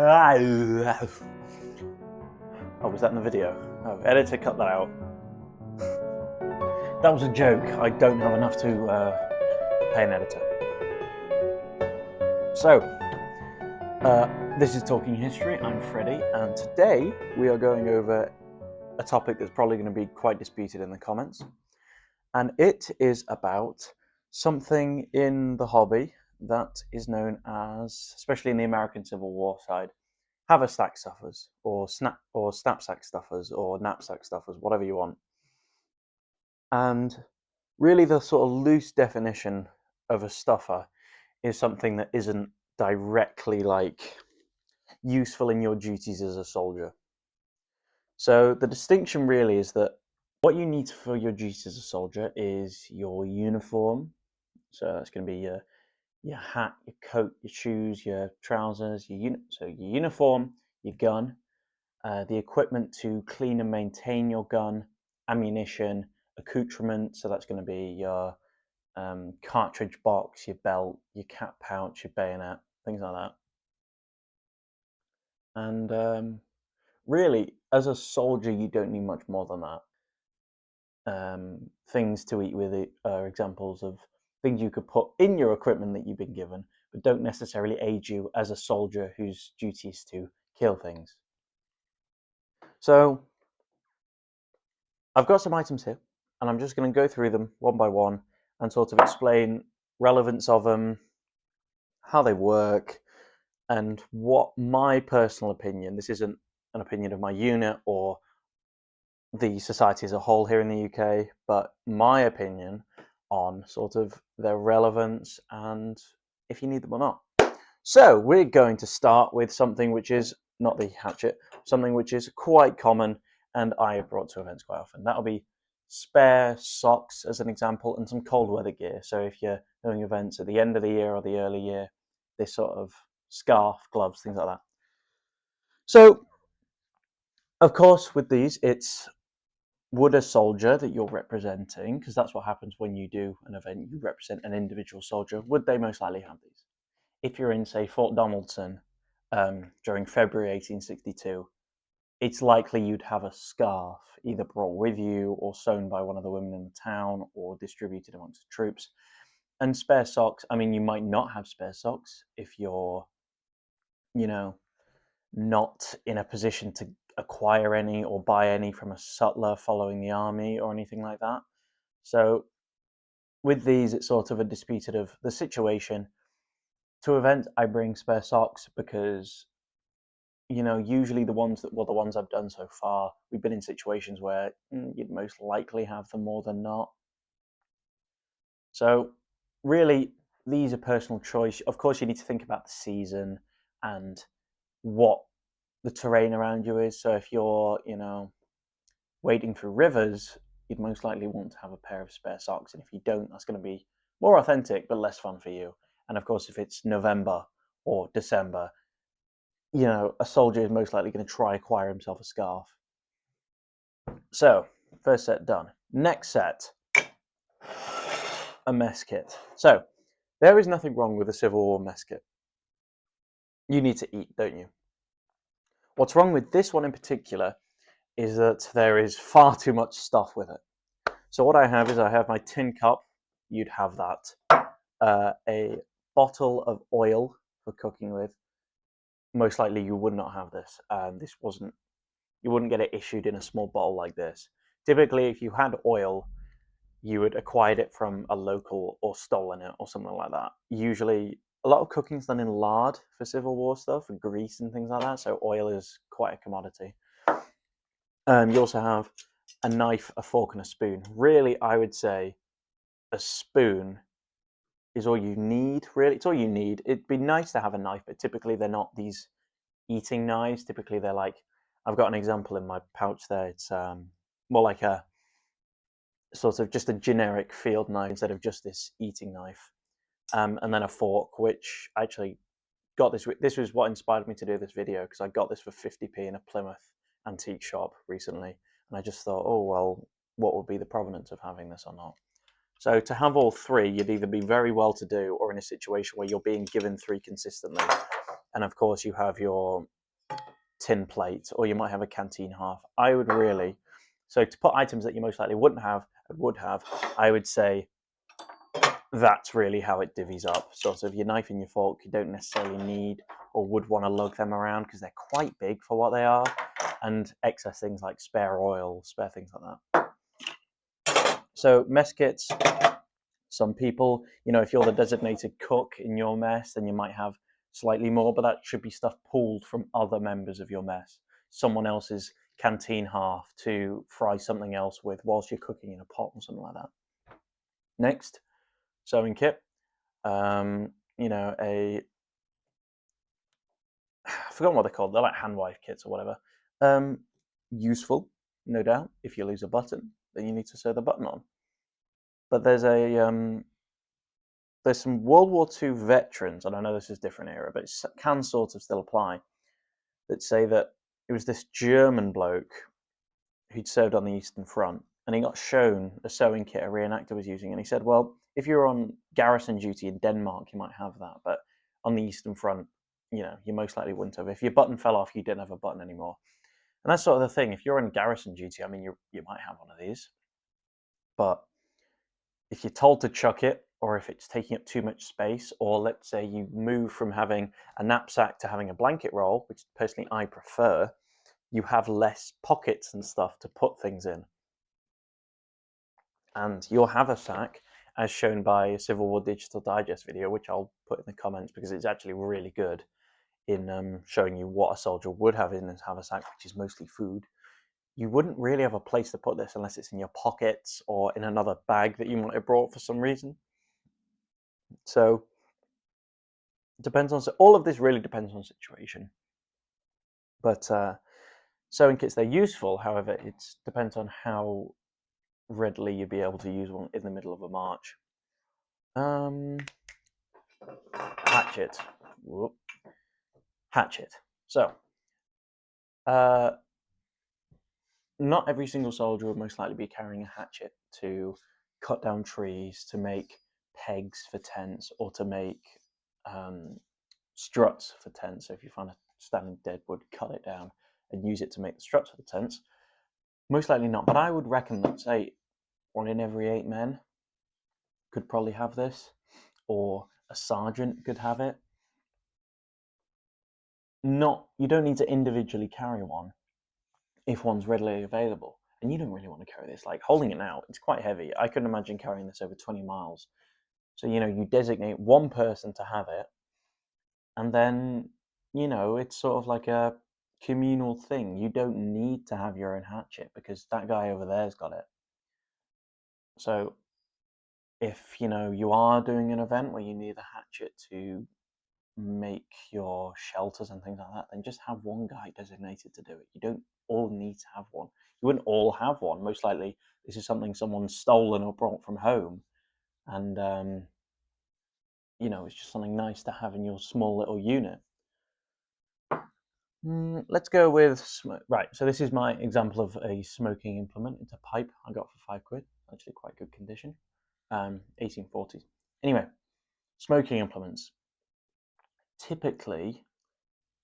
Oh, was that in the video? Oh, editor, cut that out. That was a joke. I don't have enough to pay an editor. So, this is Talking History. I'm Freddie, and today we are going over a topic that's probably going to be quite disputed in the comments. And it is about something in the hobby that is known as, especially in the American Civil War side, haversack stuffers, or snapsack stuffers, or knapsack stuffers, whatever you want. And really the sort of loose definition of a stuffer is something that isn't directly useful in your duties as a soldier. So the distinction really is that what you need for your duties as a soldier is your uniform. So that's going to be your hat, your coat, your shoes, your trousers, your uniform, your gun, the equipment to clean and maintain your gun, ammunition, accoutrement. So that's going to be your cartridge box, your belt, your cap pouch, your bayonet, things like that. And really, as a soldier, you don't need much more than that. Things to eat with it are examples of things you could put in your equipment that you've been given, but don't necessarily aid you as a soldier whose duty is to kill things. So I've got some items here, and I'm just going to go through them one by one and sort of explain relevance of them, how they work, and what my personal opinion, this isn't an opinion of my unit or the society as a whole here in the UK, but my opinion on sort of their relevance and if you need them or not. So we're going to start with something which is not the hatchet, something which is quite common and I have brought to events quite often. That'll be spare socks as an example, and some cold weather gear. So if you're doing events at the end of the year or the early year, this sort of scarf, gloves, things like that. So, of course, with these, it's would a soldier that you're representing, because that's what happens when you do an event, you represent an individual soldier, would they most likely have these? If you're in, say, Fort Donaldson during February 1862, it's likely you'd have a scarf either brought with you or sewn by one of the women in the town or distributed amongst the troops. And spare socks, I mean, you might not have spare socks if you're, not in a position to acquire any or buy any from a sutler following the army or anything like that. So with these, it's sort of a disputed of the situation. To events, I bring spare socks because usually the ones I've done so far, we've been in situations where you'd most likely have them more than not. So really, these are personal choice. Of course, you need to think about the season and what the terrain around you is. So if you're, wading through rivers, you'd most likely want to have a pair of spare socks. And if you don't, that's going to be more authentic, but less fun for you. And of course, if it's November or December, a soldier is most likely going to try acquire himself a scarf. So, first set done. Next set, a mess kit. So, there is nothing wrong with a Civil War mess kit. You need to eat, don't you? What's wrong with this one in particular is that there is far too much stuff with it. So what I have is I have my tin cup. You'd have that. A bottle of oil for cooking with. Most likely you would not have this. You wouldn't get it issued in a small bottle like this. Typically, if you had oil, you would acquire it from a local or stolen it or something like that. Usually, a lot of cooking's done in lard for Civil War stuff, and grease and things like that, so oil is quite a commodity. You also have a knife, a fork, and a spoon. Really, I would say a spoon is all you need, really. It's all you need. It'd be nice to have a knife, but typically they're not these eating knives. Typically they're like, I've got an example in my pouch there. It's more like a sort of just a generic field knife instead of just this eating knife. And then a fork, which I actually got this. This was what inspired me to do this video, because I got this for 50p in a Plymouth antique shop recently. And I just thought, oh, well, what would be the provenance of having this or not? So to have all three, you'd either be very well to do or in a situation where you're being given three consistently. and of course you have your tin plate, or you might have a canteen half. I would really, so to put items that you most likely wouldn't have and would have, I would say that's really how it divvies up. Sort of your knife and your fork, you don't necessarily need or would want to lug them around because they're quite big for what they are, and excess things like spare oil, spare things like that. So mess kits, some people, if you're the designated cook in your mess, then you might have slightly more, but that should be stuff pulled from other members of your mess. Someone else's canteen half to fry something else with whilst you're cooking in a pot or something like that. Next, sewing kit. I forgot what they're called. They're like hand wife kits or whatever. Useful, no doubt. If you lose a button, then you need to sew the button on. But there's some World War II veterans, and I know this is a different era, but it can sort of still apply, that say that it was this German bloke who'd served on the Eastern Front, and he got shown a sewing kit a reenactor was using, and he said, well, if you're on garrison duty in Denmark, you might have that, but on the Eastern Front, you most likely wouldn't have. If your button fell off, you didn't have a button anymore. And that's sort of the thing. If you're on garrison duty, I mean, you might have one of these, but if you're told to chuck it, or if it's taking up too much space, or let's say you move from having a knapsack to having a blanket roll, which personally I prefer, you have less pockets and stuff to put things in. And your haversack, as shown by a Civil War Digital Digest video, which I'll put in the comments because it's actually really good in showing you what a soldier would have in his haversack, which is mostly food. You wouldn't really have a place to put this unless it's in your pockets or in another bag that you might have brought for some reason. So it depends on, all of this really depends on situation. But sewing kits, they're useful. However, it depends on how readily you'd be able to use one in the middle of a march. Hatchet. Whoop. Hatchet. So, not every single soldier would most likely be carrying a hatchet to cut down trees, to make pegs for tents, or to make struts for tents. So if you find a standing dead wood, cut it down and use it to make the struts for the tents. Most likely not, but I would reckon that, say, 1 in every 8 men could probably have this, or a sergeant could have it. You don't need to individually carry one if one's readily available. And you don't really want to carry this. Like, holding it now, it's quite heavy. I couldn't imagine carrying this over 20 miles. So, you designate one person to have it, and then, it's sort of like a communal thing. You don't need to have your own hatchet because that guy over there's got it. So if you are doing an event where you need a hatchet to make your shelters and things like that, then just have one guy designated to do it. You don't all need to have one. You wouldn't all have one. Most likely this is something someone's stolen or brought from home, and it's just something nice to have in your small little unit. Let's go with smoke. Right, so this is my example of a smoking implement. It's a pipe I got for £5. Actually quite good condition. 1840s. Anyway, smoking implements. Typically,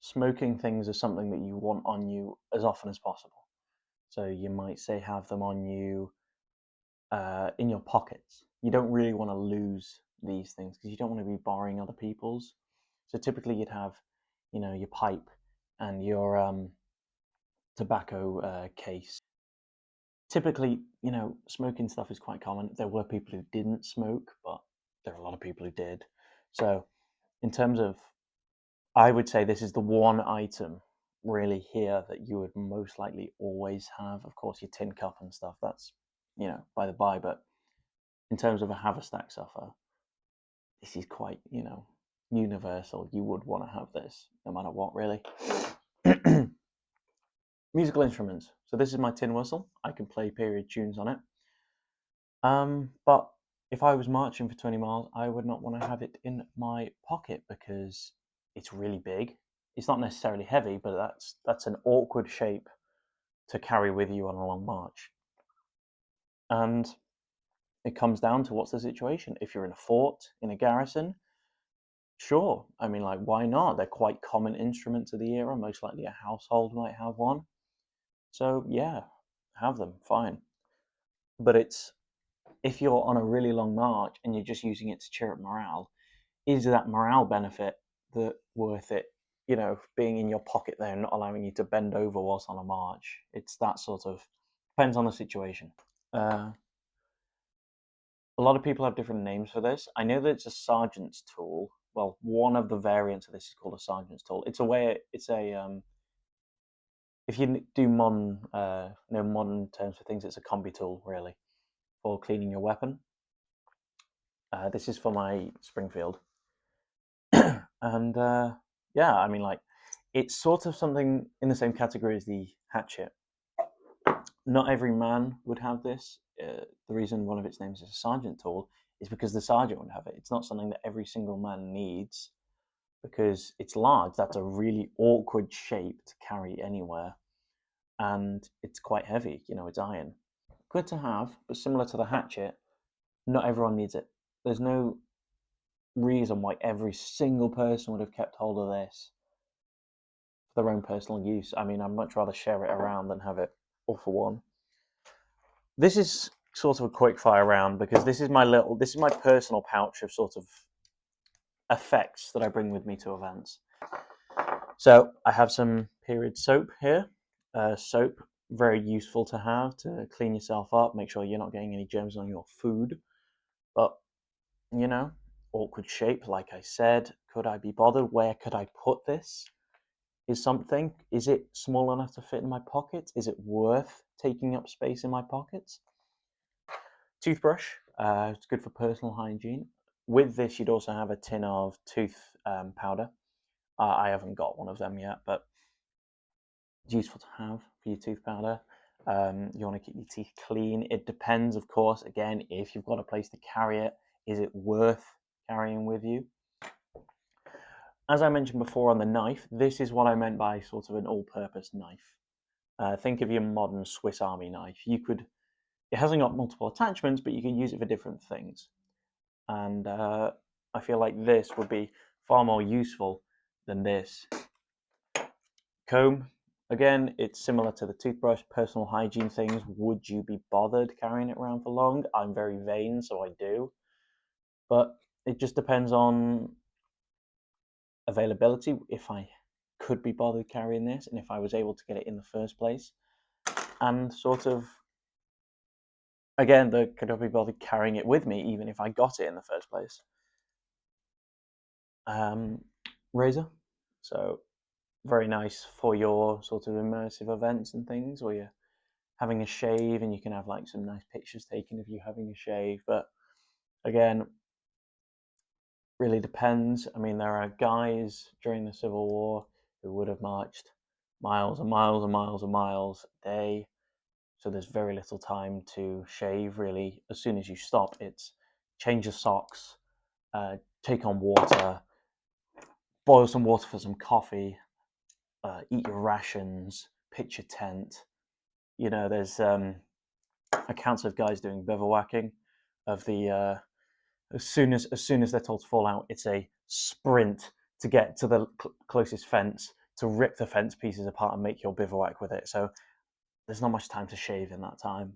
smoking things are something that you want on you as often as possible. So you might say have them on you in your pockets. You don't really want to lose these things because you don't want to be borrowing other people's. So typically you'd have, your pipe and your tobacco case. Typically, smoking stuff is quite common. There were people who didn't smoke, but there are a lot of people who did. So in terms of, I would say this is the one item really here that you would most likely always have. Of course, your tin cup and stuff, that's, by the by, but in terms of a haversack suffer, this is quite, universal. You would want to have this no matter what, really. Musical instruments. So this is my tin whistle. I can play period tunes on it. But if I was marching for 20 miles, I would not want to have it in my pocket because it's really big. It's not necessarily heavy, but that's an awkward shape to carry with you on a long march. And it comes down to what's the situation. If you're in a fort, in a garrison, Sure. I mean, like, why not? They're quite common instruments of the era. Most likely a household might have one. So, yeah, have them, fine. But it's if you're on a really long march and you're just using it to cheer up morale, is that morale benefit that worth it? Being in your pocket there and not allowing you to bend over whilst on a march. It's that sort of depends on the situation. Uh, a lot of people have different names for this. I know that it's a sergeant's tool. Well, one of the variants of this is called a sergeant's tool. It's a way. It's a if you do modern, modern terms for things, it's a combi tool really for cleaning your weapon. This is for my Springfield, and yeah, I mean, like, it's sort of something in the same category as the hatchet. Not every man would have this. The reason one of its names is a sergeant tool is because the sergeant would have it. It's not something that every single man needs because it's large. That's a really awkward shape to carry anywhere, and it's quite heavy. It's iron. Good to have, but similar to the hatchet, not everyone needs it. There's no reason why every single person would have kept hold of this for their own personal use. I mean, I'd much rather share it around than have it all for one. This is sort of a quick fire round because this is my personal pouch of sort of effects that I bring with me to events. So I have some period soap here. Soap, very useful to have to clean yourself up, make sure you're not getting any germs on your food. But, you know, awkward shape, like I said. Could I be bothered? Where could I put this? Is it small enough to fit in my pocket? Is it worth taking up space in my pockets? Toothbrush, it's good for personal hygiene. With this, you'd also have a tin of tooth powder. I haven't got one of them yet, but it's useful to have for your tooth powder. You want to keep your teeth clean. It depends, of course, again, if you've got a place to carry it, is it worth carrying with you? As I mentioned before on the knife, this is what I meant by sort of an all-purpose knife. Think of your modern Swiss Army knife. It hasn't got multiple attachments, but you can use it for different things. And I feel like this would be far more useful than this. Comb, again, it's similar to the toothbrush, personal hygiene things. Would you be bothered carrying it around for long? I'm very vain, so I do. But it just depends on availability, if I could be bothered carrying this, and if I was able to get it in the first place. And sort of, again, could I be bothered carrying it with me, even if I got it in the first place? Razor. So very nice for your sort of immersive events and things, where you're having a shave and you can have like some nice pictures taken of you having a shave. But again, really depends. I mean, there are guys during the Civil War who would have marched miles and miles and miles and miles a day. So there's very little time to shave, really. As soon as you stop, it's change your socks, take on water, boil some water for some coffee, eat your rations, pitch your tent. There's accounts of guys doing bivouacking, of the as soon as they're told to fall out, it's a sprint to get to the closest fence, to rip the fence pieces apart and make your bivouac with it. So there's not much time to shave in that time.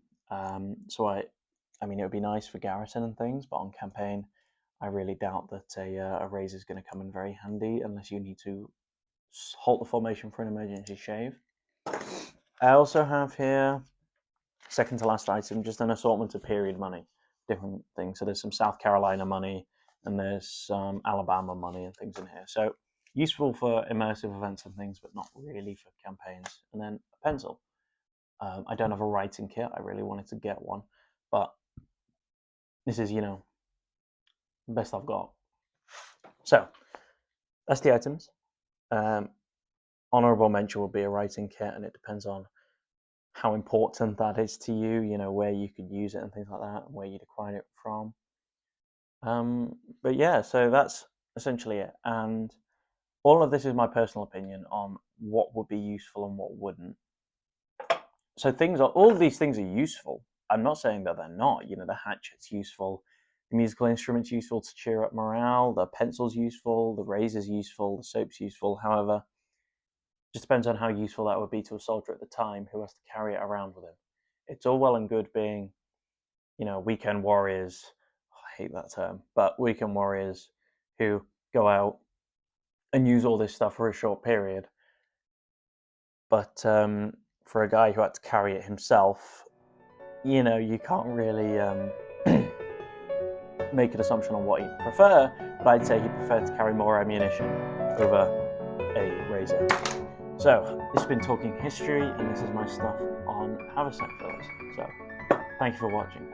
So I mean, it would be nice for garrison and things, but on campaign, I really doubt that a razor is going to come in very handy unless you need to halt the formation for an emergency shave. I also have here, second to last item, just an assortment of period money, different things. So there's some South Carolina money and there's some Alabama money and things in here. So useful for immersive events and things, but not really for campaigns. And then a pencil. I don't have a writing kit. I really wanted to get one, but this is, the best I've got. So that's the items. Honorable mention will be a writing kit, and it depends on how important that is to you, where you could use it and things like that, and where you'd acquire it from. But yeah, so that's essentially it. And all of this is my personal opinion on what would be useful and what wouldn't. So all of these things are useful. I'm not saying that they're not. The hatchet's useful. The musical instrument's useful to cheer up morale, the pencil's useful, the razor's useful, the soap's useful. However, it just depends on how useful that would be to a soldier at the time who has to carry it around with him. It's all well and good being, weekend warriors. I hate that term, but weekend warriors who go out and use all this stuff for a short period. But for a guy who had to carry it himself, you can't really make an assumption on what he'd prefer, but I'd say he preferred to carry more ammunition over a razor. So, this has been Talking History, and this is my stuff on haversack fillers. So, thank you for watching.